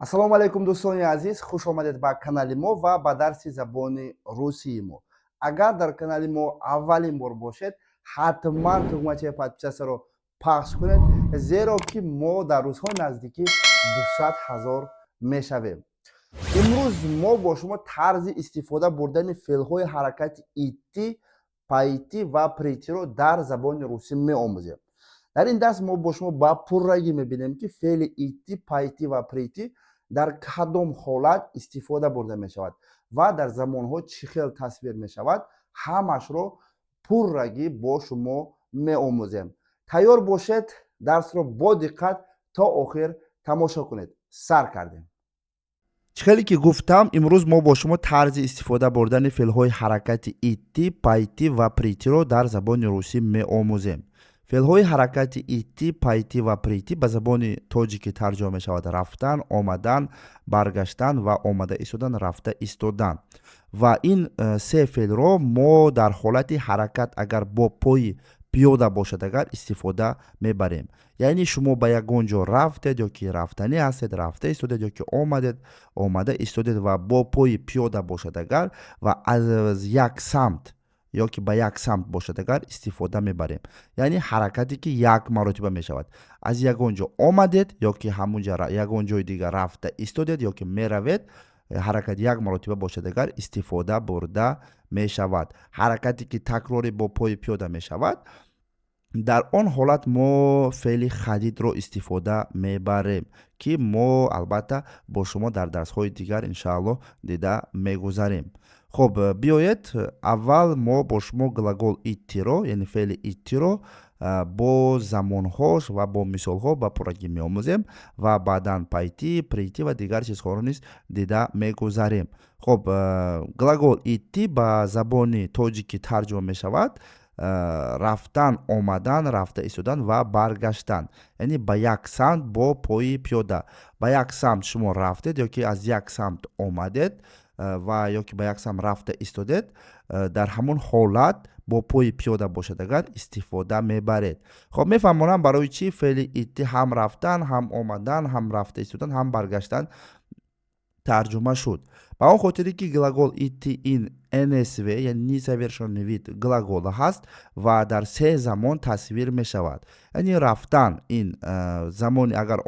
ассалому алайкум дӯстони азиз, хуш омадед ба канали мо ва ба дарси забони русии мо. Агар дар канали мо аввалин бор бошед, ҳатман тугмачаи подписатсияро пахш кунед, зеро ки мо дар рӯзҳои наздики 200 000 мешавем. имрӯз мо бо шумо тарзи истифода бурдани феълҳои ҳаракати итти, пайти ва притиро дар забони русӣ меомӯзем. дар ин даст мо бо шумо ба пуррагӣ мебинем ки феъли итти, пайти ва прити дар кадом ҳолат истифода бурда мешавад ва дар замонҳо чӣ хел тасвир мешавад. Ҳамашро пуррагӣ бо шумо меомӯзем. Тайёр бошед, дарсро бо диққат то охир тамошо кунед. Сар кардем. чӣ хеле ки гуфтам, имрӯз мо бо шумо тарзи истифода бурдани феълҳои ҳаракати итти, пайти ва притиро дар забони русӣ меомӯзем. феълҳои ҳаракати итти, пайти ва прити ба забони тоҷикӣ тарҷума мешавад рафтан, омадан, баргаштан ва омада истодан, рафта истодан. Ва ин се феълро мо дар ҳолати ҳаракат агар бо пои пиёда бошад агар истифода мебарем. яъне шумо ба ягон ҷо рафтед ёки рафтанӣ ҳастед, рафта истодед ёки омадед, омада истодед ва бо пои пиёда бошад агар ва аз як самт ёки ба як самт бошад агар истифода мебарем. яъне ҳаракате ки як маротиба мешавад. аз ягон ҷо омадед ёки ҳамун ҷо ягон ҷои дигар рафта истодед ёки меравед, ҳаракат як маротиба бошад агар истифода бурда мешавад. ҳаракате ки такрори бо пои пиёда мешавад, дар он ҳолат мо феъли хадидро истифода мебарем ки мо албатта бо шумо дар дарсҳои дигар иншааллоҳ дида мегузарем. хуб, биёед аввал мо бо шумо глагол иттиро, яъне феъли иттиро бо замонҳош ва бо мисолҳо ба пуррагӣ меомӯзем ва баъдан пайти, прити ва дигар чизҳоро низ дида мегузарем. хуб, глагол итти ба забони тоҷикӣ тарҷума мешавад рафтан, омадан, рафта истодан ва баргаштан. яъне ба як самт бо пои пиёда. ба як самт шумо рафтед ёки аз як самт омадед ва ёки ба як самт рафта истодед, дар ҳамон ҳолат бо пои пиёда бошад агар истифода мебаред. хоб, мефаҳмонам барои чӣ феъли итти ҳам рафтан, ҳам омадан, ҳам рафта истодан, ҳам баргаштан тарҷума шуд. ба он хотире ки глагол итти ин НСВ, яъне незавершенный вид глагола ҳаст ва дар се замон тасвир мешавад. яъне рафтан ин замони агар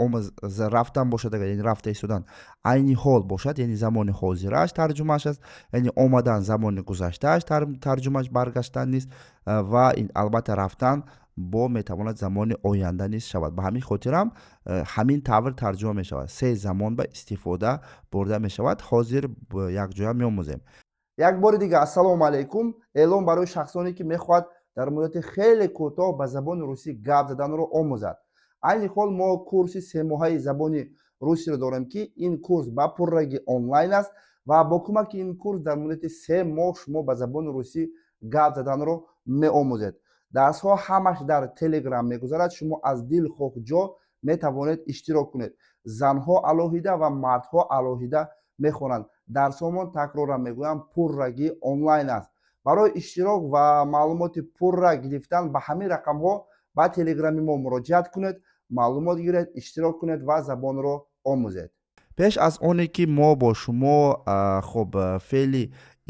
рафтан бошад агар яъне рафта истодан айни ҳол бошад, яъне замони ҳозирааш тарҷумааш аст, яъне омадан замони гузаштааш тарҷумааш баргаштан нест ва албатта рафтан бо метавонад замони оянда низ шавад. ба ҳамин хотирам ҳамин тавр тарҷума мешавад. се замон ба истифода бурда мешавад. ҳозир якҷоя меомӯзем. як бори дигар ассалому алайкум. эълон барои шахсоне ки мехоҳад дар муддати хеле кӯтоҳ ба забони русӣ гап заданро омӯзад. айни ҳол мо курси семоҳаи забони русиро дорем ки ин курс ба пуррагӣ онлайн аст ва бо кӯмаки ин курс дар муддати 3 моҳ шумо ба забони русӣ гап заданро меомӯзед. дарсҳо ҳамаш дар телеграм мегузарад. шумо аз дил хоҳ ҷо метавонед иштирок кунед. занҳо алоҳида ва мардҳо алоҳида мехонанд. дарсҳомон такроран мегӯям пуррагӣ онлайн аст. барои иштирок ва маълумоти пурра гирифтан ба ҳамин рақамҳо ба телеграми мо муроҷиат кунед, маълумот гиред, иштирок кунед ва забонро омӯзед. пеш аз оне ки мо бо шумо хуб феъли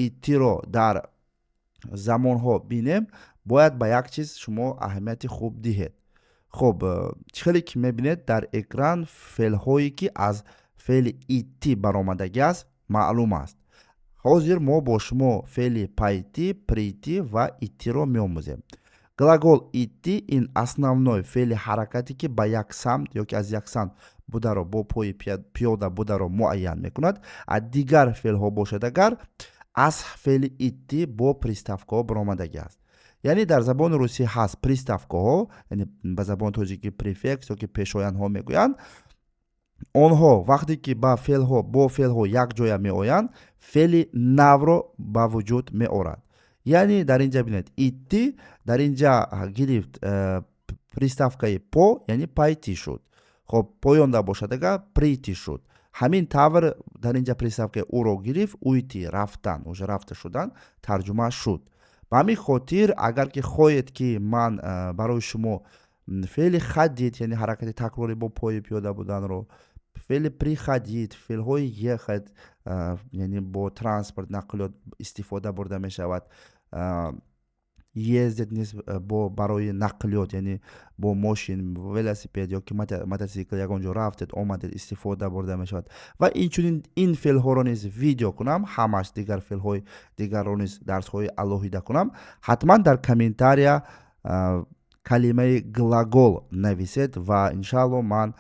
иттиро дар замонҳо бинем, бояд ба як чиз шумо аҳамияти хуб диҳед. хуб, чӣ хеле ки мебинед дар экран феълҳое ки аз феъли итти баромадагӣ аст маълум аст. ҳозир мо бо шумо феъли пайти, прити ва иттиро меомӯзем. глагол итти ин основной феъли ҳаракате ки ба як самт ёки аз як самт бударо бо пои пиёда бударо муайян мекунад. аз дигар феълҳо бошад агар аз феъли итти бо приставкаҳо баромадагӣ аст. яъне дар забони русӣ ҳаст приставкаҳо, яъне ба забони тоҷикӣ префекс ёки пешоянҳо мегӯянд. онҳо вақте ки бо феълҳо якҷоя меоянд, феъли навро ба вуҷуд меорад. яъне дар инҷа бинед итти дар инҷа гирифт приставкаи по, яъне пайти шуд. хоб, поёнда бошад агар прити шуд. ҳамин тавр дар инҷа приставкаи уро гирифт, уйти рафтан, уже рафта шудан тарҷума шуд. ба ҳамин хотир агар ки хоҳед ки ман барои шумо феъли хадид, яъне ҳаракати такрори бо пои пиёда буданро фе'ли приходить, фе'лҳои ехать, яъне бо транспорт нақлиёт истифода бурда мешавад. ездед низ барои нақлиёт, яъне бо мошин, велосипед ёки мотосикл ягон ҷо рафтед омадед истифода бурда мешавад. Ва инчунин ин феълҳоро низ видео кунам, ҳамаш дигар феълҳои дигарро низ дарсҳои алоҳида кунам, ҳатман дар комментария калимаи глагол нависед ва иншаалло ман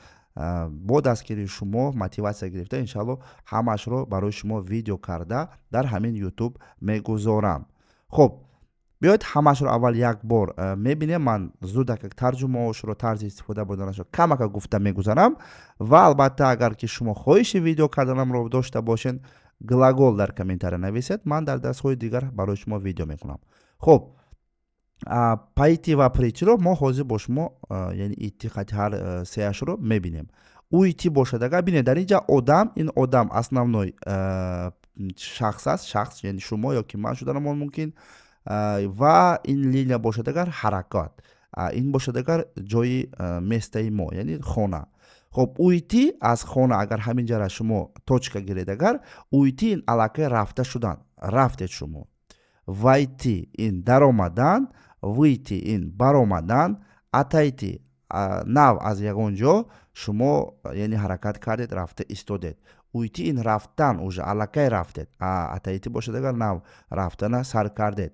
бо дастгирии шумо мотиватсия гирифта иншаалло ҳамашро барои шумо видео карда дар ҳамин YouTube мегузорам. Хуб, биёед ҳамашро аввал як бор мебинем. Ман зудак тарҷумаошро, тарзи истифода бурданашро камака гуфта мегузарам ва албатта агар ки шумо хоҳиши видео карданамро дошта бошед, глагол дар комментария нависед, ман дар дарсҳои дигар барои шумо видео мекунам. Хуб, пайти ва притиро мо ҳозир бо шумо яъне итти хати ҳар сеашро мебинем. Уйти бошад агар бинед дар инҷа одам, ин одам основной шахс аст, шахс яъне шумо ёки ман шуданамон мумкин, ва ин линия бошад агар ҳаракат, ин бошад агар ҷои местаи мо, яъне хона. Хуб, уйти аз хона агар ҳамин ҷара шумо точка гиред агар, уйти ин аллакай рафта шудан, рафтед шумо. Вайти ин даромадан, вийти ин баромадан, атайти нав аз ягон ҷо шумо яъне ҳаракат кардед, рафта истодед. уйти ин рафтан, уже аллакай рафтед. Атайти бошад агар нав рафтана сар кардед.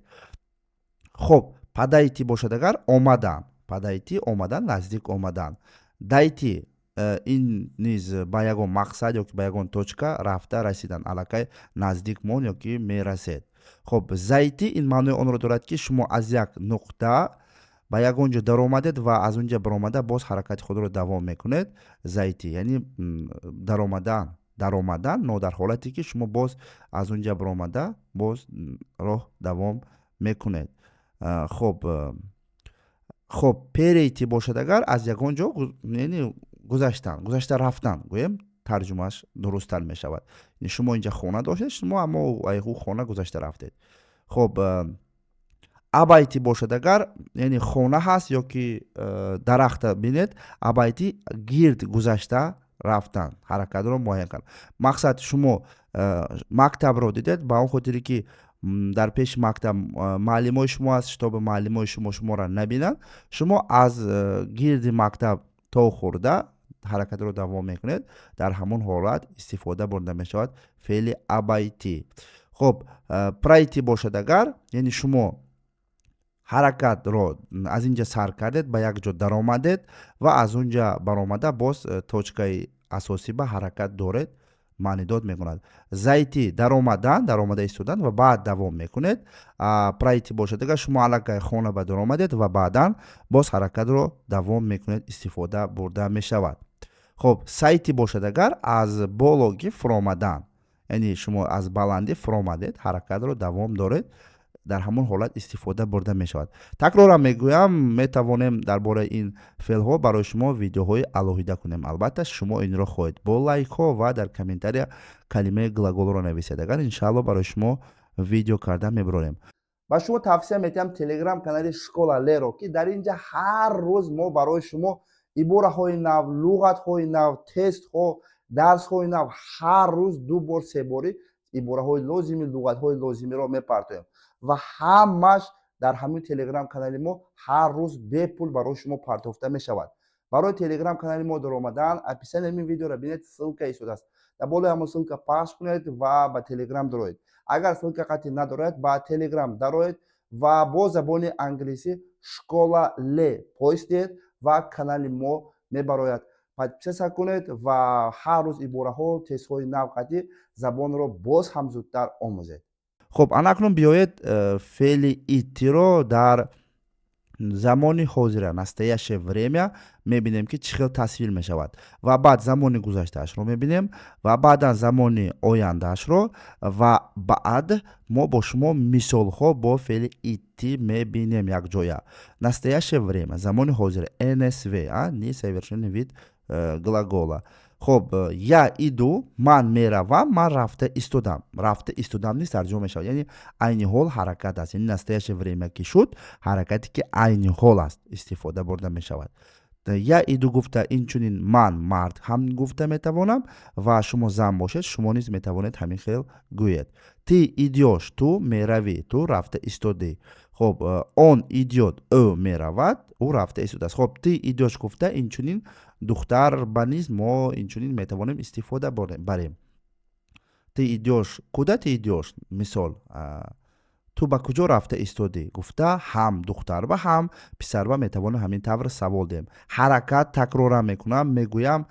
хуб, падайти бошад агар омадан, падайти омадан, наздик омадан. Дайти ин низ ба ягон мақсад ёки ба ягон точка рафта расидан, аллакай наздик мон ёки мерасед. хуб, зайти ин маънои онро дорад ки шумо аз як нуқта ба ягон ҷо даромадед ва аз он ҷо баромада боз ҳаракати худро давом мекунед. Зайти яъне даромадан, но дар ҳолате ки шумо боз аз он ҷо баромада боз роҳ давом мекунед. хуб, перейти бошад агар аз ягон ҷо яъне гузашта рафтан, гӯем тарҷумааш дурусттар мешавад. Шумо инҷа хона доштед, шумо аммо айху хона гузашта рафтед. хуб, абайти бошад агар яъне хона ҳаст ёки дарахта бинед, абайти гирд гузашта рафтан, ҳаракатро муайян кард. Мақсад шумо мактабро дидед, ба он хотире ки дар пеши мактаб муаллимои шумо аст, шитоби муаллимои шуморо набинанд, шумо аз гирди мактаб то хӯрда ҳаракатро давом мекунед. Дар ҳамон ҳолат истифода бурда мешавад феъли абайти. хуб, прайти бошад агар яъне шумо ҳаракатро аз инҷа сар кардед, ба як ҷо даромадед ва аз он ҷа баромада боз точкаи асосӣ ба ҳаракат доред, маъни дод мекунад. Зайти даромадан, даромада истодан ва баъд давом мекунед. Прайти бошад агар шумо аллакай хона ба даромадед ва баъдан боз ҳаракатро давом мекунед, истифода бурда мешавад. хуб, сайти бошад агар аз бологи фуромадан, яъне шумо аз баландӣ фуромадед, ҳаракатро давом доред, дар ҳамон ҳолат истифода бурда мешавад. Такрорам мегӯям, метавонем дар бораи ин феълҳо барои шумо видеоҳои алоҳида кунем. Албатта шумо инро хоҳед бо лайкҳо ва дар комментария калимаи глаголро нависед. Агар иншаалло барои шумо видео карда мебарем. ба шумо тавсия метиҳам телеграм канали школа леро, ки дар инҷа ҳар рӯз мо барои шумо ибораҳои нав, луғатҳои нав, тестҳо, дарсҳои нав, ҳар рӯз 2 бор 3 бори ибораҳои лозими, луғатҳои лозимиро мепартоем ва ҳамаш дар ҳамин телеграм канали мо ҳар рӯз бепул барои шумо партофта мешавад. барои телеграм канали мо даромадан описаниеи ҳамин видеоро бинед, ссилка истодааст. дар болои ҳамон ссилка пахш кунед ва ба телеграм дароед. агар ссилка қатъи надоред, ба телеграм дароед ва бо забони англисӣ школа ле поистед ва канали мо мебарояд. подписация кунед ва ҳар рӯз ибораҳо, тестҳои нав қатъи забонро боз ҳам зудтар омӯзед. хуб, анакнун биёед феъли иттиро дар замони ҳозира, настоящее время мебинем ки чӣ хел тасвир мешавад ва баъд замони гузаштаашро мебинем ва баъдан замони ояндаашро ва баъд мо бо шумо мисолҳо бо феъли итти мебинем якҷоя. Настоящее время, замони ҳозира, НСВ, несовершенный вид глагола. хуб, я иду, ман меравам, ман рафта истодам. Рафта истодам низ тарҷума мешавад, яъне айни ҳол ҳаракат аст, яъне настоящее время ки шуд, ҳаракате ки айни ҳол аст, истифода бурда мешавад. я иду гуфта инчунин ман мард ҳам гуфта метавонам ва шумо зан бошед шумо низ метавонед ҳамин хел гӯед. Ты идёш ту меравӣ ту рафта истодӣ. Хоб он идёт ӯ меравад ӯ рафта истодааст. Хоб ты идёш гуфта инчунин духтар ба низ мо инчунин метавонем истифода барем. Ты идёш куда ты идёш мисол ту ба куҷо рафта истодӣ гуфта ҳам духтарба ҳам писарба метавонем ҳамин тавр савол диҳем. Ҳаракат такрора мекунам мегӯям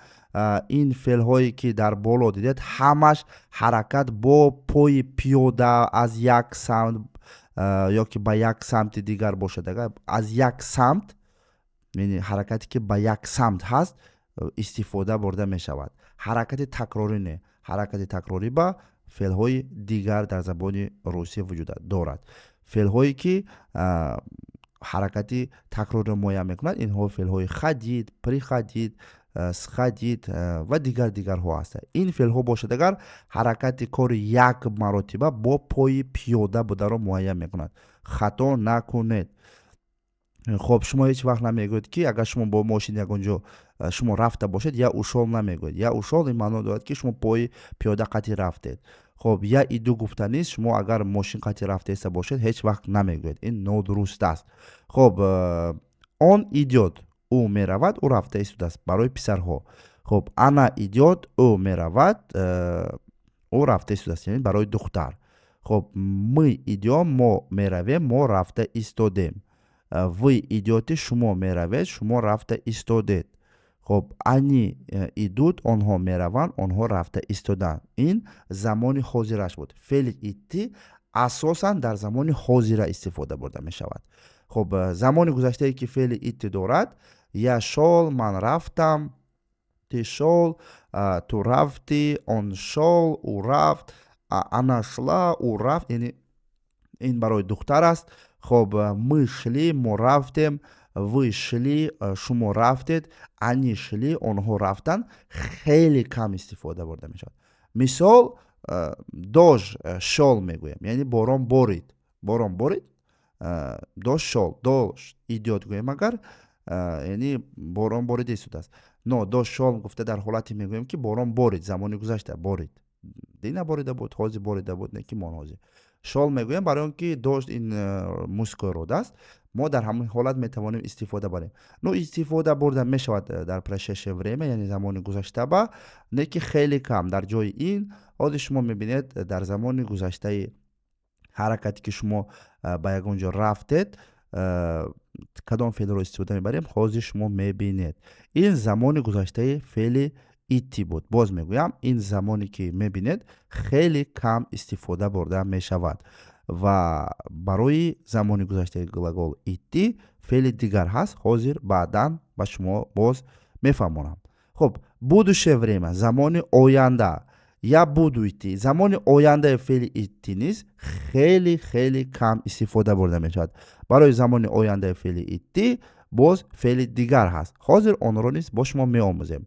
ин феълҳое ки дар боло дидед ҳамаш ҳаракат бо пои пиёда аз як самт ё ки ба як самти дигар бошад. Агар аз як самт яъне ҳаракате ки ба як самт ҳаст истифода бурда мешавад. ҳаракати такрорӣ не. ҳаракати такрорӣ ба феълҳои дигар дар забони русия вуҷуд дорад. феълҳое ки ҳаракати такрорӣ муайян мекунад инҳо феълҳои хадид приходид сходид ва дигарҳо ҳастанд. ин феълҳо бошад агар ҳаракати кори як маротиба бо пои пиёда бударо муайян мекунад. хато накунед. хоб шумо ҳеҷ вақт намегӯед ки агар шумо бо мошин ягонҷо шумо рафта бошед я ушол намегӯед. Я ушол ин маъно дорад ки шумо пои пиёда қатъи рафтед. хоб я иду гуфта низ шумо агар мошин қатъи рафтаиста бошед ҳеҷ вақт намегӯед. ин нодуруст аст. хоб он идёт ӯ меравад ӯ рафта истодааст барои писарҳо. хоб ана идёт ӯ меравад ӯ рафта истодааст яъне барои духтар. хоб мы идём мо меравем мо рафта истодем. вы идёте шумо меравед шумо рафта истодед. хоб они идут онҳо мераванд онҳо рафта истоданд. ин замони ҳозираш буд. феъли итти асосан дар замони ҳозира истифода бурда мешавад. хоб замони гузаштае ки феъли итти дорад я шол ман рафтам ты шол ту рафтӣ он шол ӯ рафт ана шла ӯ рафт яъне ин барои духтар аст. хоб мы шли мо рафтем вы шли шумо рафтед они шли онҳо рафтанд. хеле кам истифода бурда мешавад. мисол дош шол мегӯем яъне борон борид дош шол дош идёт гӯем агар яъне борон борида истодааст. но дош шол гуфта дар ҳолате мегӯем ки борон борид замони гузашта борид дина борида буд ҳозир борида буд не ки мон ҳозир шол мегӯем барои он ки дошт ин мускои рода аст. мо дар ҳамин ҳолат метавонем истифода барем. но истифода бурда мешавад дар прошедшее время яъне замони гузаштаба не ки хеле кам. дар ҷои ин ҳозир шумо мебинед дар замони гузаштаи ҳаракате ки шумо ба ягон ҷо рафтед кадом феълро истифода мебарем ҳозир шумо мебинед. ин замони гузаштаи феъли итти буд. боз мегӯям ин замоне ки мебинед хеле кам истифода бурда мешавад ва барои замони гузаштаи глагол итти феъли дигар ҳаст. ҳозир баъдан ба шумо боз мефаҳмонам. хоб будущее время замони оянда я буду идти. замони ояндаи феъли итти низ хеле кам истифода бурда мешавад. барои замони ояндаи феъли итти боз феъли дигар ҳаст. ҳозир онро низ бо шумо меомӯзем.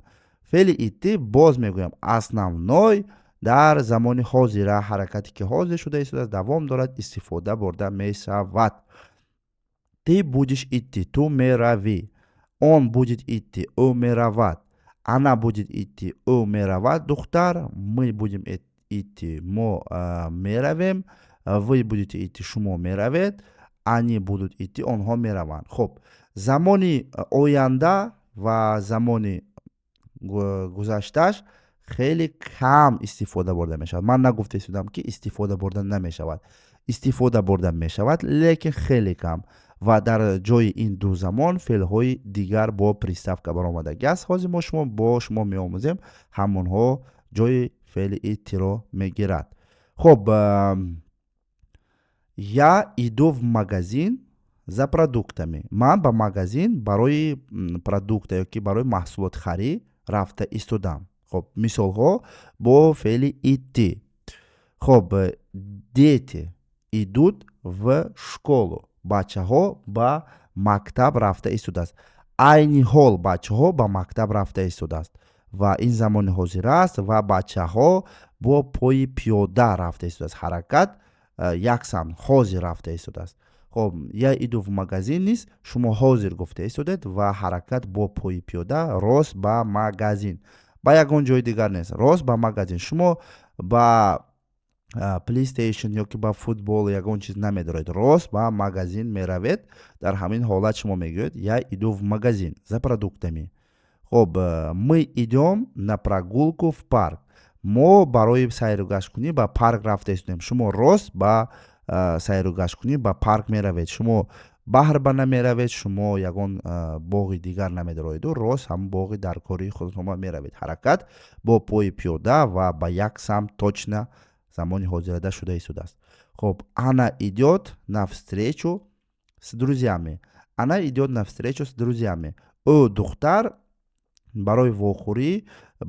феъли итти боз мегӯям основной дар замони ҳозира ҳаракате ки ҳозир шуда истодааст давом дорад истифода бурда мешавад. ты будешь идти ту меравӣ. он будет идти ӯ меравад. она будет идти ӯ меравад духтар. мы будем идти мо меравем. вы будете идти шумо меравед. они будут идти онҳо мераванд. хоб замони оянда ва замони гузашташ хеле кам истифода бурда мешавад. ман нагуфта истодам ки истифода бурда намешавад. истифода бурда мешавад лекин хеле кам ва дар ҷои ин ду замон феълҳои дигар бо приставка баромадаги аст. ҳозир мо шумо бо шумо меомӯзем ҳамонҳо ҷои феъли иттиро мегирад. хоб я иду в магазин за продуктами. ман ба магазин барои продукта ёки барои маҳсулотхарӣ рафта истодам. хоб мисолҳо бо феъли итти. хоб дети идут в школу. бачаҳо ба мактаб рафта истодааст. айни ҳол бачаҳо ба мактаб рафта истодааст ва ин замони ҳозир аст ва бачаҳо бо пои пиёда рафта истодааст. ҳаракат як самт ҳозир рафта истодааст. خب я иду в магазин низ шумо ҳозир гуфта истодед ва ҳаракат бо пои пиёда рост ба магазин ба ягон ҷои дигар нест рост ба магазин шумо ба PlayStation ё ки ба футбол ягон чиз намедоред рост ба магазин меравед дар ҳамин ҳолат шумо мегӯед я иду в магазин за продуктами хоб мы идем на прогулку в парк мо барои сайругашткунӣ ба парк рафта истодем шумо рост ба сайругашткунӣ ба парк меравед шумо баҳр ба намеравед шумо ягон боғи дигар намедороеду рост ҳамн боғи дар кори худтон меравед ҳаракат бо пои пиёда ва ба як самт точно замони ҳозирда шуда истодааст хоб она идёт навстречу с друзьями она идёт навстречу с друзьями ӯ духтар барои вохӯрӣ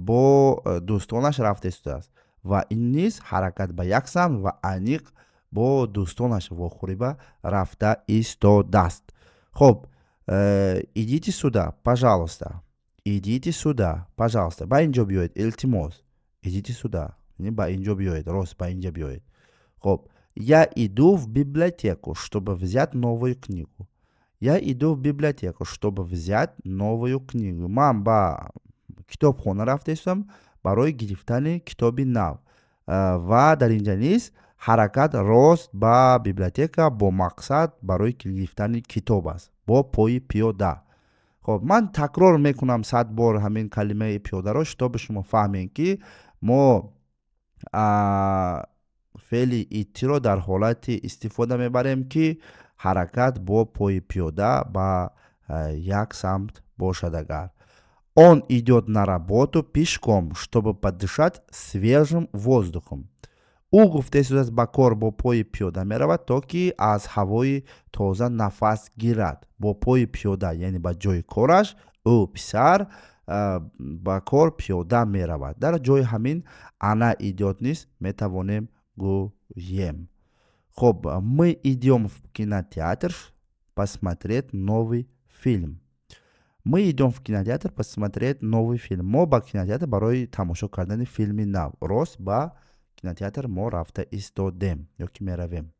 бо дӯстонаш рафта истодааст ва ин низ ҳаракат ба як самт ва аниқ бо дӯстонаш вохӯрӣ ба рафта истодааст хоб идите сюда пожалуйста идите сюда пожалуйста ба инҷо биёед илтимос идите сюда ба инҷо биёед рост ба инҷа биёед хоб я иду в библиотеку чтобы взять новую книгу я иду в библиотеку чтобы взять новую книгу ман ба китобхона рафта истодам барои гирифтани китоби нав ва дар инҷа низ ҳаракат рост ба библиотека бо мақсад барои гирифтани китоб аст бо пои пиёда хоб ман такрор мекунам 100 бор ҳамин калимаи пиёдаро шитоби шумо фаҳмем ки мо феъли иттиро дар ҳолати истифода мебарем ки ҳаракат бо пои пиёда ба як самт бошад агар он идёт на работу пешком чтобы подышать свежим воздухом ӯ гуфта истодааст ба кор бо пои пиёда меравад то ки аз ҳавои тоза нафас гирад бо пои пиёда яъне ба ҷои кораш ӯ писар ба кор пиёда меравад дар ҷои ҳамин она идёт низ метавонем гӯем хоб мы идем в кинотеатр посмотреть новый фильм мы идем в кинотеатр посмотреть новый фильм мо ба кинотеатр барои тамошо кардани филми нав рост ба кинотеатр мо рафта истодем ё ки меравем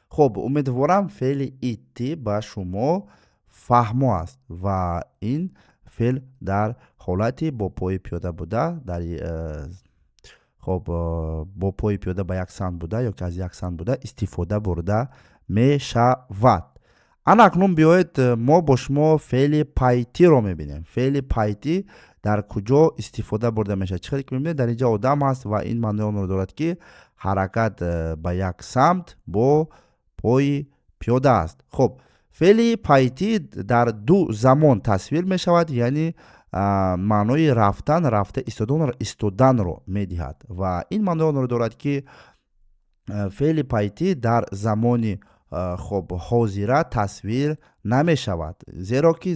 хоб умедворам феъли итти ба шумо фаҳмо аст ва ин феъл дар ҳолати бо пои пиёда буда дар хоб бо пои пиёда ба як самт буда ё ки аз як самт буда истифода бурда мешавад ана акнун биёед мо бо шумо феъли пайтиро мебинем феъли пайти дар куҷо истифода бурда мешавад чӣ хеле ки мебинед дар инҷа одам аст ва ин маънои онро дорад ки ҳаракат ба як самт бо пои пиёда аст хоб феъли пайти дар ду замон тасвир мешавад яъне маънои рафтан рафта истоданро медиҳад ва ин маънои онро дорад ки феъли пайти дар замони хоб ҳозира тасвир намешавад зеро ки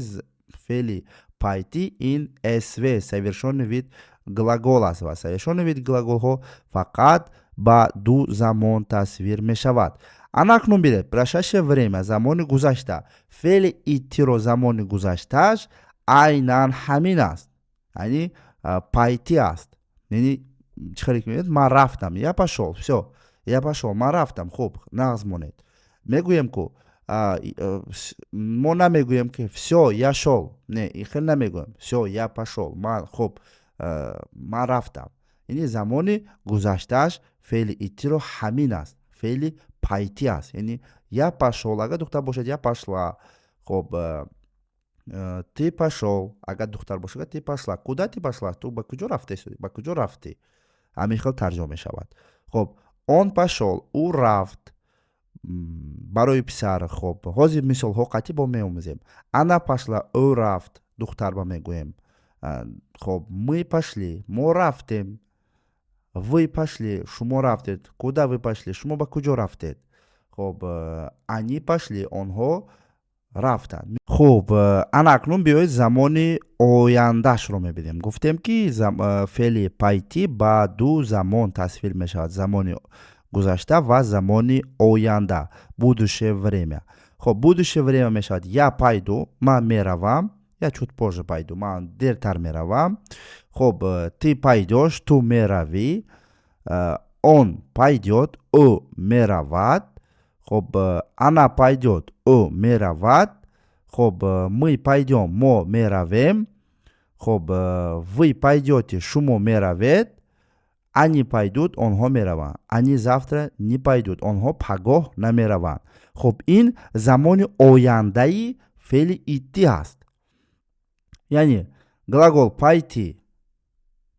феъли пайти ин св совершенный вид глагол аст ва совершенный вид глаголҳо фақат ба ду замон тасвир мешавад ана акнун бинед прошедшее время замони гузашта феъли иттиро замони гузаштааш айнан ҳамин аст яъни пайти аст яъни чӣ хеле ки мебинед ман рафтам я пошел всё я пошел ман рафтам хуб нағз монед мегӯем ку мо намегӯем ки всё я шел не ин хел намегӯем всё я пошел ман хуб ман рафтам яъни замони гузаштааш феъли иттиро ҳамин аст феъли пайти аст яъне я пошел агар духтар бошад я пошла хоб ты пошел агар духтар бошад ты пошла куда ты пошла ту ба куҷо рафта истоди ба куҷо рафтӣ ҳамин хел тарҷима мешавад хоб он пошел ӯ рафт барои писар хоб ҳозир мисолҳо қатъи бо меомӯзем ана пошла ӯ рафт духтарба мегӯем хоб мы пошли мо рафтем вы пошли шумо рафтед куда вы пошли шумо ба куҷо рафтед хоб они пошли онҳо рафтанд хуб ана акнун биёед замони ояндашро мебинем гуфтем ки феъли пайти ба ду замон тасвир мешавад замони гузашта ва замони оянда будущее время хоб будущее время мешавад я пайду ман меравам я чут позже пайду ман дертар меравам хоб ты пайдёш ту меравӣ он пайдёт ӯ меравад خب انا пойдет او میرود. خب мы пойдем ما میرویم. خب вы пойдете شما میروید. они пойдут онҳо мераванд. они завтра не пойдут онҳо пагоҳ намераванд. خب ин замони ояндаи феъли идти ҳаст. яъне глагол пайти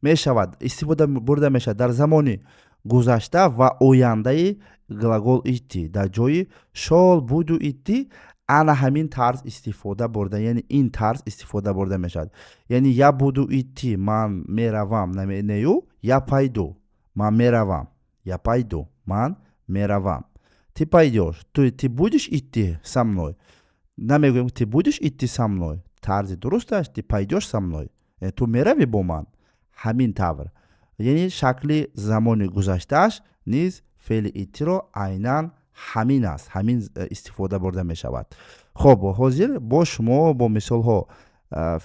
мешавад истифода бурда мешавад дар замони гузашта ва ояндаи глагол идти. дар ҷои шол буду идти ана ҳамин тарз истифода бурда, яъне ин тарз истифода бурда мешавад. яъне я буду идти ман меравам нею, я пойду ман меравам, я пойду ман меравам. ты пойдешь, ты будешь идти со мной. намегӯем ты будешь идти со мной. тарзи дурусташ ты пойдешь со мной. ту мерави бо ман. ҳамин тавр. яъне шакли замони гузаштааш низ феъли иттиро айнан ҳамин аст. ҳамин истифода бурда мешавад. хоб ҳозир бо шумо бо мисолҳо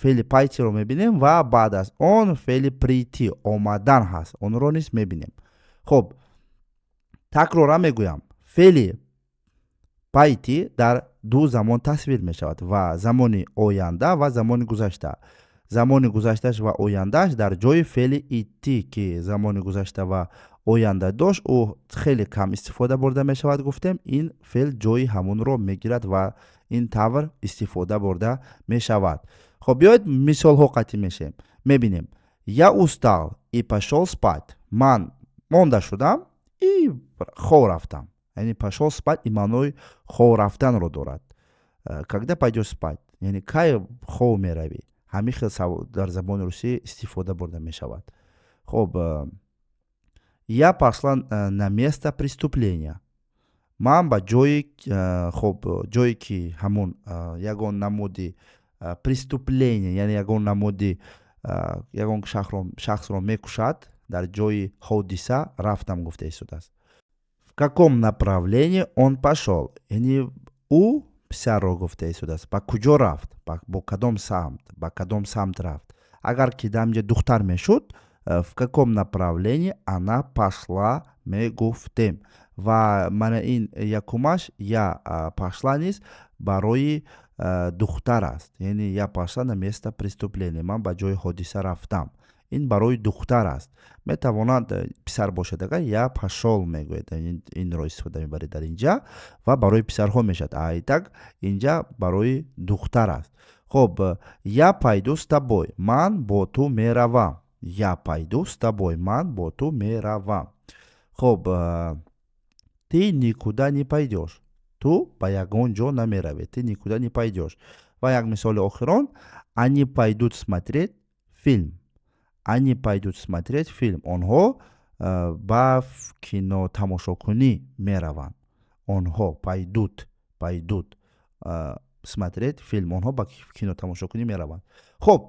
феъли пайтиро мебинем ва баъд аз он феъли прийти омадан ҳаст. онро низ мебинем. хоб такрора мегӯям. феъли пайти дар ду замон тасвир мешавад ва замони оянда ва замони гузашта. замони гузашташ ва ояндаш дар ҷои феъли идти ки замони гузашта ва оянда дошт ӯ хеле кам истифода бурда мешавад. гуфтем ин феъл ҷои ҳамонро мегирад ва ин тавр истифода бурда мешавад. хоб биёед мисолҳо қатъӣ мешем. мебинем. я устал и пошел спать. ман монда шудам и хоб рафтам. яъне пошел спать и маънои хоб рафтанро дорад. когда пойдешь спать, яъне кай хоб меравӣ. ҳамин хел дар забони русӣ истифода бурда мешавад. хоб я пошла на место преступления. ман ба ҷои ҷое ки ҳамон ягон намуди преступление, яъне ягон намуди ягон шахсро мекушад дар ҷои ҳодиса рафтам гуфта истодааст. в каком направлении он пошел. яъне ӯ писарро гуфта истодааст. ба куҷо рафт. бо кадом самт. ба кадом самт рафт. агар ки дар инҷа духтар мешуд в каком направлении она пошла мегуфтем. ва мана ин якумаш я пошла низ барои духтар аст. яъне я пошла на место преступления. ман ба ҷои ҳодиса рафтам. ин барои духтар аст. метавонад писар бошад. агар я пошол мегӯед инро истифода мебаред дар инҷа ва барои писарҳо мешавад. айтак инҷа барои духтар аст. хоб я пойду с тобой. ман бо ту меравам. я пойду с тобой. ман бо ту меравам. хоб ты никуда не пойдешь. ту ба ягон ҷо намеравӣ. ты никуда не пойдешь. ва як мисоли охирон. они пойдут смотреть фильм. они пойдут смотреть фильм. онҳо ба кинотамошокунӣ мераванд. онҳо пойдут смотреть фильм. онҳо ба кинотамошокунӣ мераванд. хоб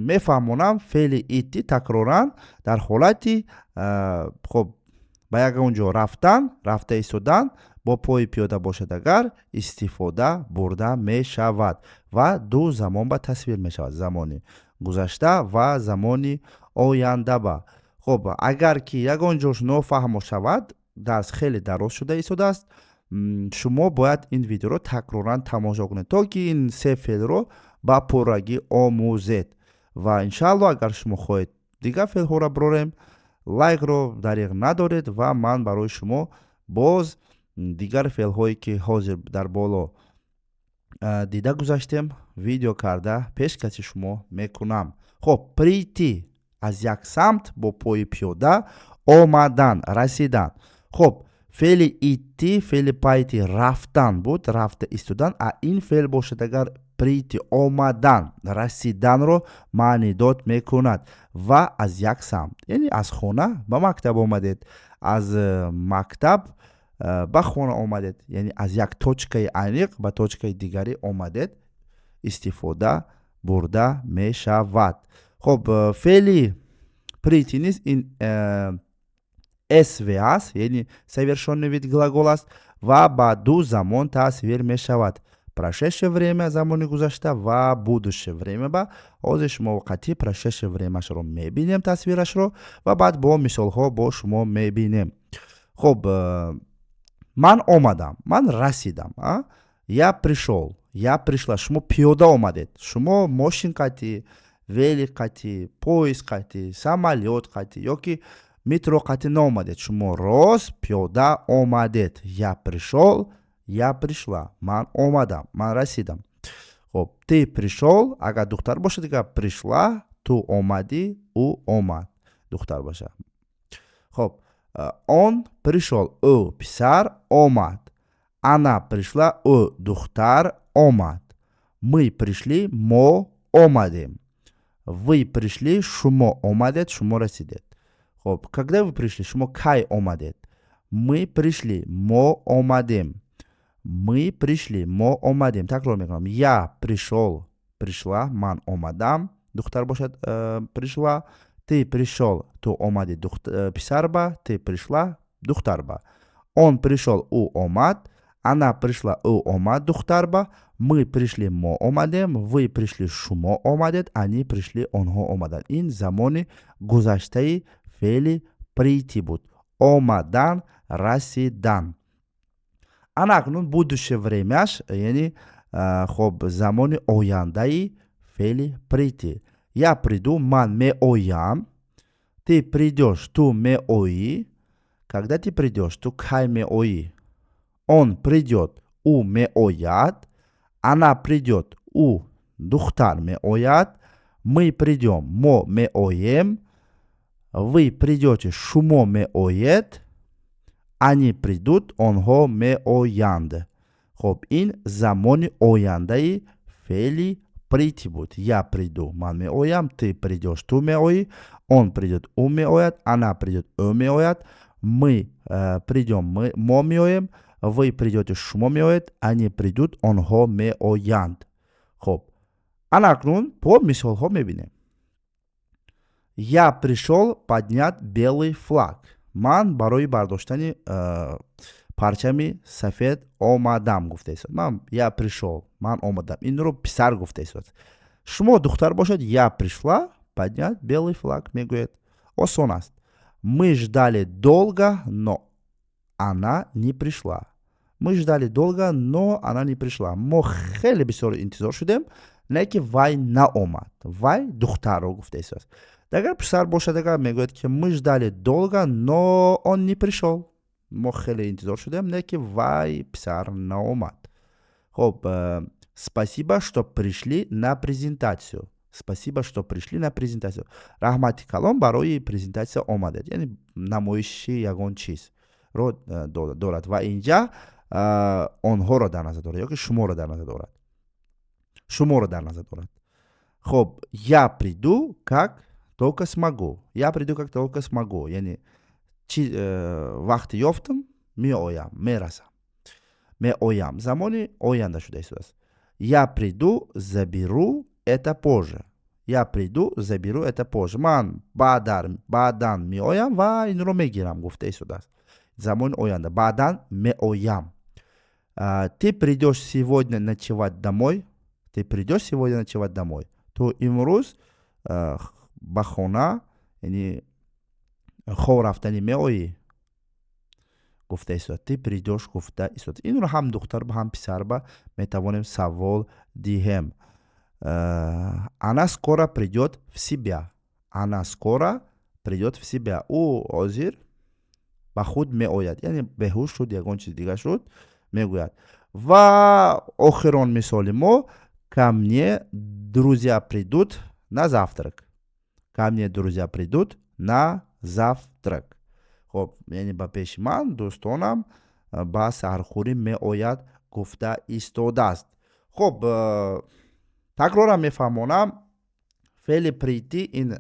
мефаҳмонам феъли идти такроран дар ҳолати хоб ба ягон ҷо рафтан, рафта истодан бо пои пиёда бошад агар истифода бурда мешавад ва ду замон ба тасвир мешавад. замони гузашта ва замони ояндаба. хоб агар ки ягон ҷош нофаҳмо шавад, дарс хеле дароз шуда истодааст, шумо бояд ин видеоро такроран тамошо кунед то ки ин се феълро ба пуррагӣ омӯзед. ва иншаалло агар шумо хоҳед дигар феълҳоро брорем, лайкро дариқ надоред ва ман барои шумо боз дигар феълҳое ки ҳозир дар боло дида гузаштем видео карда пешкаши шумо мекунам. хоб прийти аз як самт бо пои пиёда, омадан, расидан. хоб феъли идти, феъли пайти рафтан буд, рафта истодан. ин феъл бошад агар прийти омадан, расиданро маънӣ дод мекунад ва аз як самт, яъне аз хона ба мактаб омадед, аз мактаб ба хона омадед, яъне аз як точкаи аниқ ба точкаи дигари омадед истифода бурда мешавад. хоб феъли прийти низ ин св аст, яъне совершенный вид глагол аст ва ба ду замон тасвир мешавад. прошедшее время замони гузашта ва будущее время. ба ҳозир шумо вақти прошедшее времашро мебинем тасвирашро ва баъд бо мисолҳо бо шумо мебинем. хоб ман омадам, ман расидам. Я пришел, я пришла. Шумо пиёда омадед. Шумо мошин қатӣ, велик қатӣ, поезд қатӣ, самолет қатӣ ёки метро қатӣ наомадед. Шумо рост пиёда омадед. Я пришел, я пришла. Ман омадам, ман расидам. Хоб, ты пришел, агар духтар бошад, дигар пришла, ту омадӣ, ӯ омад. Духтар бошад. Хоб, он пришел, ӯ писар омад. Она пришла, ӯ духтар омад. Мы пришли, мо омадем. Вы пришли, шумо омадед, шумо расидед. Хоб, когда вы пришли, шумо кай омадед? Мы пришли, мо омадем. Мы пришли, мо омадем. Такрор мекунам. Я пришел, пришла, ман омадам. Духтар бошад, пришла. Ты пришел, ту омади, писар ба. Ты пришла, духтар ба. Он пришел, ӯ омад. Она пришла, ӯ омад, духтар ба. Мы пришли, мо омадем. Вы пришли, шумо омадед. Они пришли, онҳо омаданд. Ин замони гузаштаи феъли прийти буд. Омадан, расидан. Ана акнун будущее времяш, яъне хоб замони ояндаи феъли прийти. Я приду, ман меоям. Ты придешь, ту меоӣ. Когда ты придешь, ту кай меоӣ? Он придет, ӯ меояд. Она придет, ӯ духтар меояд. Мы придем, мо меоем. Вы придете, шумо меоед. Они придут, онҳо меоянд. Хоб, ин замони ояндаи феъли прийти буд. Я приду, ман меоям. Ты придешь, ту меоӣ. Он придет, ӯ меояд. Она придет, ӯ меояд. Мы придем, мо меоем. Вы придете, шумо меоед. Они придут, онҳо меоянд. Хоб, ана акнун по мисолҳо мебинем. Я пришел поднять белый флаг. Ман барои бардоштани парчами сафед омадам гуфта истод. Я пришел, ман омадам. Инро писар гуфта истод. Шумо духтар бошад, я пришла поднять белый флаг, мегӯед. Осон аст. Мы ждали долго, но она не пришла. Мы ждали долго, но она не пришла. Мо хеле бисёр интизор шудем, не ки вай наомад. Вай духтарро гуфта истод. Агар писар бошад, агар мегӯяд ки мы ждали долго, но он не пришел. Мо хеле интизор шудем, не ки вай писар наомад. Хоб, спасибо, что пришли на презентацию. Спасибо, что пришли на презентацию. Раҳмати калом барои презентация омадед. Яъне намоиши ягон чиз ро дорад ва инҷа онҳоро дар назар дорад ёки шуморо дар назар дорад. Шуморо дар назар дорад. Хоб, я приду как только смогу. Я приду как только смогу. Яъне вақти ёфтам меоям, мерасам. Меоям. Замони оянда шуда истодааст. Я приду, заберу это позже. Я приду, заберу это позже. Ман баъдан меоям ва инро мегирам гуфта истодааст. Замони оянда. Баъдан меоям. Ты придешь сегодня ночевать домой. Ты придешь сегодня ночевать домой. То имрӯз ба хона, яъне хоб рафтани меоӣ гуфта истод. Ты придешь гуфта истод. Инро ҳам духтар ба ҳам писар ба метавонем савол диҳем. Она скоро придет в себя. Она скоро придет в себя. Ӯ ҳозир ба худ меояд. Яъне беҳуш шуд, ягон чиз дигар шуд, мегӯяд. Ва охирон мисоли мо, ко мне друзья придут на завтрак. Ко мне друзья придут на завтрак. Хоб, яъне ба пеши ман дӯстонам ба саҳархӯрӣ меояд гуфта истодааст. Хоб, такрорам мефаҳмонам, феъли прийти ин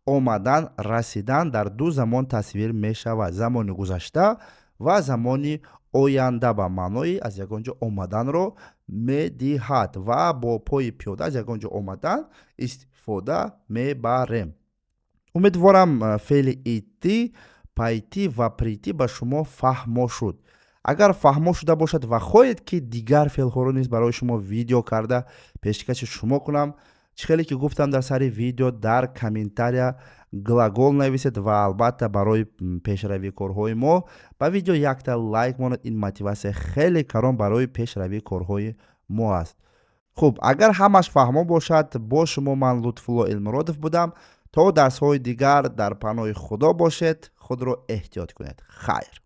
омадан, расидан дар ду замон тасвир мешавад. Замони гузашта ва замони оянда ба маънои аз ягон ҷо омаданро медиҳад ва бо пои пиёда аз ягон ҷо омадан истифода мебарем. умедворам феъли ити, пайти ва прийти ба шумо фаҳмо шуд. агар фаҳмо шуда бошад ва хоҳед ки дигар феълҳоро низ барои шумо видео карда пешкаши шумо кунам, чӣ хеле ки гуфтам дар сари видео дар комментария глагол нависед ва албатта барои пешравии корҳои мо ба видео якта лайк монед. Ин мотиватсия хеле карон барои пешравии корҳои мо аст. хуб, агар ҳамаш фаҳмо бошад, бо шумо ман Лутфулло Элмуродов будам. То дарсҳои дигар дар паноҳи худо бошед. худро эҳтиёт кунед. хайр.